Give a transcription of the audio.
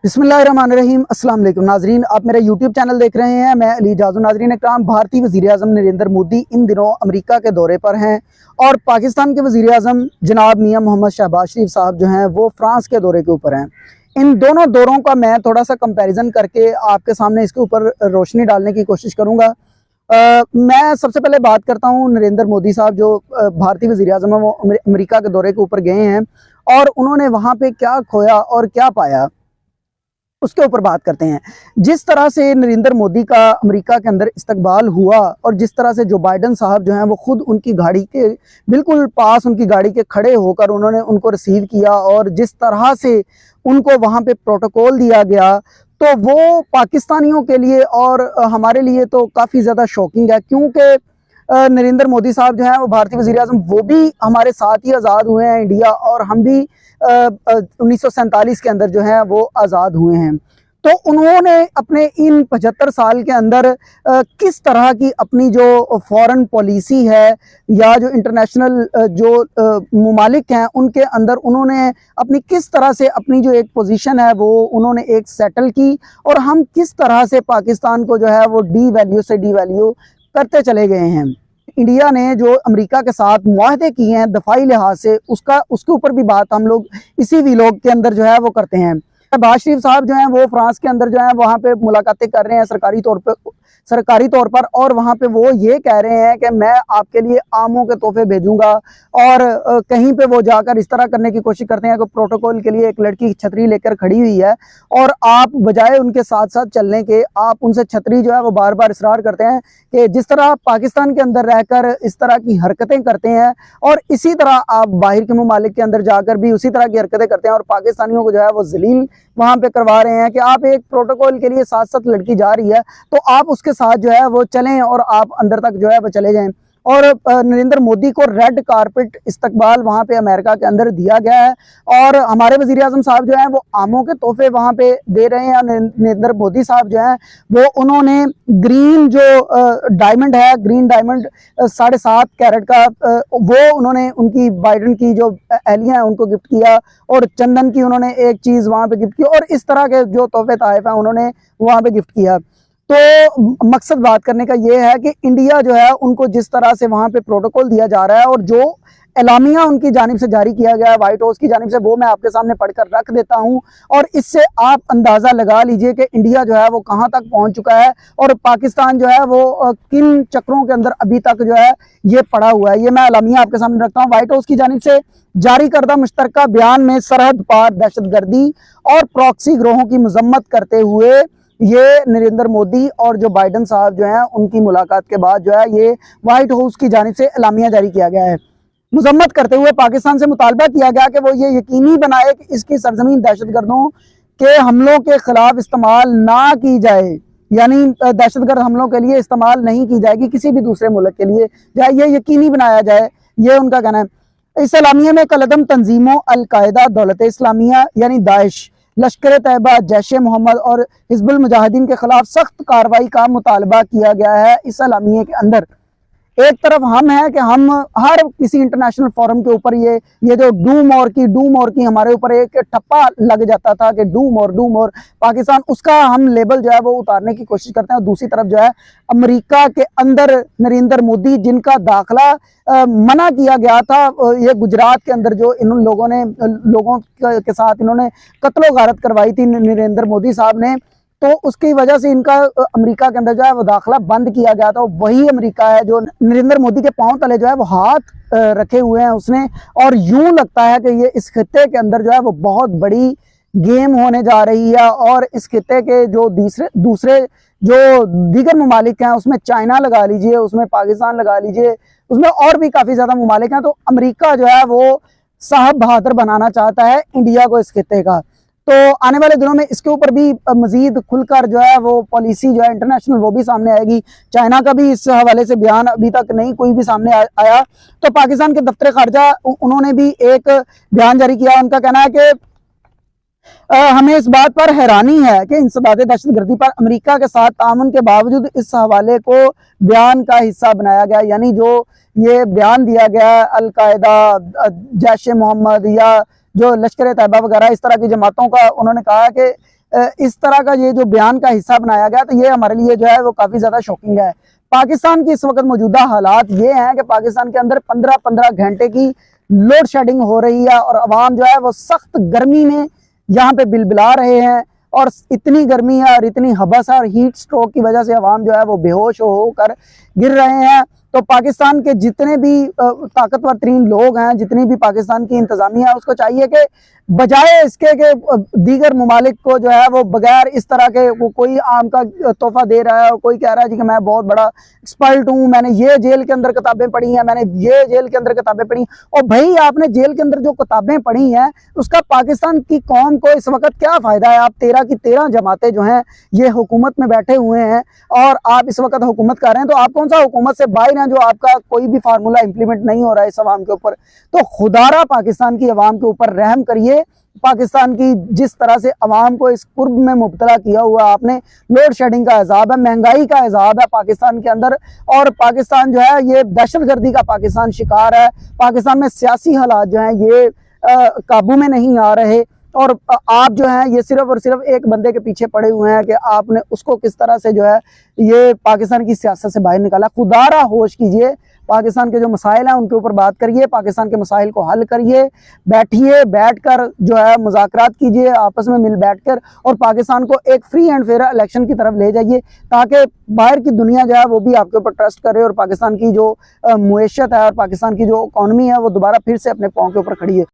बिस्मिल्लाहिर्रहमानिर्रहीम। अस्सलाम वालेकुम नाजरीन, आप मेरा यूट्यूब चैनल देख रहे हैं। मैं अली जाज़ू। नाजरीन इकराम, भारतीय वज़ीर आज़म नरेंद्र मोदी इन दिनों अमेरिका के दौरे पर हैं और पाकिस्तान के वज़ीर आज़म जनाब मियां मोहम्मद शहबाज शरीफ साहब जो हैं वो फ्रांस के दौरे के ऊपर हैं। इन दोनों दौरों का मैं थोड़ा सा कंपैरिजन करके आपके सामने इसके ऊपर रोशनी डालने की कोशिश करूँगा। मैं सबसे पहले बात करता हूँ नरेंद्र मोदी साहब जो भारतीय वज़ीर आज़म हैं वो अमेरिका के दौरे के ऊपर गए हैं और उन्होंने वहाँ पे क्या खोया और क्या पाया उसके ऊपर बात करते हैं। जिस तरह से नरेंद्र मोदी का अमेरिका के अंदर इस्तकबाल हुआ और जिस तरह से जो बाइडन साहब जो हैं वो खुद उनकी गाड़ी के बिल्कुल पास उनकी गाड़ी के खड़े होकर उन्होंने उनको रिसीव किया और जिस तरह से उनको वहाँ पे प्रोटोकॉल दिया गया, तो वो पाकिस्तानियों के लिए और हमारे लिए तो काफ़ी ज़्यादा शॉकिंग है, क्योंकि नरेंद्र मोदी साहब जो हैं वो भारतीय वज़ीर आज़म वो भी हमारे साथ ही आज़ाद हुए हैं इंडिया, और हम भी 1947 के अंदर जो हैं वो आज़ाद हुए हैं। तो उन्होंने अपने इन 75 साल के अंदर किस तरह की अपनी जो फॉरेन पॉलिसी है या जो इंटरनेशनल जो ममालिक हैं उनके अंदर उन्होंने अपनी किस तरह से अपनी जो एक पोजीशन है वो उन्होंने एक सेटल की, और हम किस तरह से पाकिस्तान को जो है वो डी वैल्यू करते चले गए हैं। इंडिया ने जो अमेरिका के साथ मुआहदे किए हैं दफाई लिहाज से उसके ऊपर भी बात हम लोग इसी व्लॉग के अंदर जो है वो करते हैं। शहबाज शरीफ साहब जो हैं वो फ्रांस के अंदर जो है वहाँ पे मुलाकातें कर रहे हैं सरकारी तौर पर, और वहाँ पे वो ये कह रहे हैं कि मैं आपके लिए आमों के तोहफे भेजूंगा, और कहीं पे वो जाकर इस तरह करने की कोशिश करते हैं कि प्रोटोकॉल के लिए एक लड़की छतरी लेकर खड़ी हुई है और आप बजाय उनके साथ साथ चलने के आप उनसे छतरी जो है वो बार बार इसरार करते हैं कि जिस तरह आप पाकिस्तान के अंदर रहकर इस तरह की हरकतें करते हैं और इसी तरह आप बाहर के ममालिक के अंदर जाकर भी उसी तरह की हरकतें करते हैं और पाकिस्तानियों को जो है वो जलील वहाँ पे करवा रहे हैं कि आप एक प्रोटोकॉल के लिए साथ साथ लड़की जा रही है तो आप उसके साथ जो है वो चलें और आप अंदर तक जो है वो चले जाएं। और नरेंद्र मोदी को रेड कारपेट इस्तकबाल वहाँ पे अमेरिका के अंदर दिया गया है और हमारे वज़ीर आज़म साहब जो हैं वो आमों के तोहफे वहाँ पे दे रहे हैं। नरेंद्र मोदी साहब जो हैं वो उन्होंने ग्रीन जो डायमंड है, ग्रीन डायमंड 7.5 कैरेट का वो उन्होंने उनकी बाइडन की जो एहलियाँ हैं उनको गिफ्ट किया, और चंदन की उन्होंने एक चीज़ वहाँ पे गिफ्ट की, और इस तरह के जो तोहफे तोहफे हैं उन्होंने वहाँ पे गिफ्ट किया। तो मकसद बात करने का ये है कि इंडिया जो है उनको जिस तरह से वहाँ पे प्रोटोकॉल दिया जा रहा है और जो एलामिया उनकी जानिब से जारी किया गया है व्हाइट हाउस की जानिब से, वो मैं आपके सामने पढ़कर रख देता हूँ, और इससे आप अंदाज़ा लगा लीजिए कि इंडिया जो है वो कहाँ तक पहुँच चुका है और पाकिस्तान जो है वो किन चक्रों के अंदर अभी तक जो है ये पड़ा हुआ है। ये मैं एलामिया आपके सामने रखता हूँ। व्हाइट हाउस की जानिब से जारी करदा मुश्तरका बयान में सरहद पार दहशतगर्दी और प्रॉक्सी गिरोहों की मजम्मत करते हुए ये नरेंद्र मोदी और जो बाइडन साहब जो हैं उनकी मुलाकात के बाद जो है ये व्हाइट हाउस की जानिब से एलामिया जारी किया गया है। मजम्मत करते हुए पाकिस्तान से मुतालबा किया गया कि वो ये यकीनी बनाए कि इसकी सरजमीन दहशतगर्दों के हमलों के खिलाफ इस्तेमाल ना की जाए, यानी दहशतगर्द हमलों के लिए इस्तेमाल नहीं की जाएगी किसी भी दूसरे मुल्क के लिए, जाए ये यकीनी बनाया जाए, ये उनका कहना है। इस एलामिया में कलदम तंजीमों अल-कायदा, दौलत इस्लामिया यानी दाइश, लश्कर तैयबा, जैश मोहम्मद और हिजबुल मुजाहिदीन के खिलाफ सख्त कार्रवाई का मुतालबा किया गया है। इस एलामिया के अंदर एक तरफ हम है कि हम हर किसी इंटरनेशनल फोरम के ऊपर ये जो डूम और की हमारे ऊपर एक ठप्पा लग जाता था कि डूम और पाकिस्तान, उसका हम लेबल जो है वो उतारने की कोशिश करते हैं। और दूसरी तरफ जो है अमेरिका के अंदर नरेंद्र मोदी जिनका दाखिला मना किया गया था, ये गुजरात के अंदर जो इन लोगों के साथ इन्होंने कत्लो गारत करवाई थी नरेंद्र मोदी साहब ने, तो उसकी वजह से इनका अमेरिका के अंदर जो है वो दाखिला बंद किया गया था। वही अमेरिका है जो नरेंद्र मोदी के पांव तले जो है वो हाथ रखे हुए हैं उसने, और यूं लगता है कि ये इस खित्ते के अंदर जो है वो बहुत बड़ी गेम होने जा रही है। और इस खित्ते के जो दूसरे जो दीगर ममालिक हैं उसमें चाइना लगा लीजिए, उसमें पाकिस्तान लगा लीजिए, उसमें और भी काफ़ी ज़्यादा ममालिक हैं, तो अमेरिका जो है वो साहब बहादुर बनाना चाहता है इंडिया को इस खित्ते का। तो आने वाले दिनों में इसके ऊपर भी मजीद खुलकर जो है वो पॉलिसी जो है इंटरनेशनल वो भी सामने आएगी। चाइना का भी इस हवाले से बयान अभी तक नहीं कोई भी सामने आया। तो पाकिस्तान के दफ्तर खारजा उन्होंने भी एक बयान जारी किया। उनका कहना है कि हमें इस बात पर हैरानी है कि इंसदाद दहशतगर्दी पर अमेरिका के साथ तामुन के बावजूद इस हवाले को बयान का हिस्सा बनाया गया, यानी जो ये बयान दिया गया अल-कायदा, जैश मोहम्मद या जो लश्कर तैयबा वगैरह इस तरह की जमातों का, उन्होंने कहा कि इस तरह का ये जो बयान का हिस्सा बनाया गया, तो ये हमारे लिए जो है वो काफ़ी ज़्यादा शॉकिंग है। पाकिस्तान की इस वक्त मौजूदा हालात ये हैं कि पाकिस्तान के अंदर 15-15 घंटे की लोड शेडिंग हो रही है और अवाम जो है वो सख्त गर्मी में यहाँ पे बिलबिला रहे हैं। और इतनी गर्मी है और इतनी हबस है और हीट स्ट्रोक की वजह से अवाम जो है वो बेहोश होकर गिर रहे हैं। तो पाकिस्तान के जितने भी ताकतवर तरीन लोग हैं, जितनी भी पाकिस्तान की इंतजामिया है, उसको चाहिए कि बजाय इसके कि दीगर ममालिक को जो है वो बगैर इस तरह के कोई आम का तोहफा दे रहा है और कोई कह रहा है जी कि मैं बहुत बड़ा एक्सपर्ट हूँ, मैंने ये जेल के अंदर किताबें पढ़ी हैं, मैंने ये जेल के अंदर किताबें पढ़ी। और भाई आपने जेल के अंदर जो किताबें पढ़ी हैं उसका पाकिस्तान की कौम को इस वक्त क्या फ़ायदा है? आप 13 की 13 जमातें जो हैं ये हुकूमत में बैठे हुए हैं और आप इस वक्त हुकूमत कर रहे हैं। तो आप कौन सा हुकूमत से बाहर हैं जो आपका कोई भी फार्मूला इंप्लीमेंट नहीं हो रहा है इस अवाम के ऊपर? तो खुदारा पाकिस्तान की अवाम के ऊपर रहम करिए। पाकिस्तान की जिस तरह से अवाम को इस कुर्ब में मुब्तला किया हुआ आपने, लोड शेडिंग का अजाब है, महंगाई का अजाब है पाकिस्तान के अंदर, और पाकिस्तान जो है ये दहशतगर्दी का पाकिस्तान शिकार है। पाकिस्तान में सियासी हालात जो हैं ये काबू में नहीं आ रहे और आप जो हैं ये सिर्फ और सिर्फ एक बंदे के पीछे पड़े हुए हैं कि आपने उसको किस तरह से जो है ये पाकिस्तान की सियासत से बाहर निकाला। खुदारा होश कीजिए, पाकिस्तान के जो मसाइल हैं उनके ऊपर बात करिए, पाकिस्तान के मसाइल को हल करिए, बैठिए, बैठकर जो है मुज़ाकरात कीजिए आपस में मिल बैठकर, और पाकिस्तान को एक फ्री एंड फेयर इलेक्शन की तरफ ले जाइए ताकि बाहर की दुनिया जो है वो भी आपके ऊपर ट्रस्ट करे और पाकिस्तान की जो मुईशत है और पाकिस्तान की जो इकॉनमी है वो दोबारा फिर से अपने पाँव के ऊपर खड़ी है।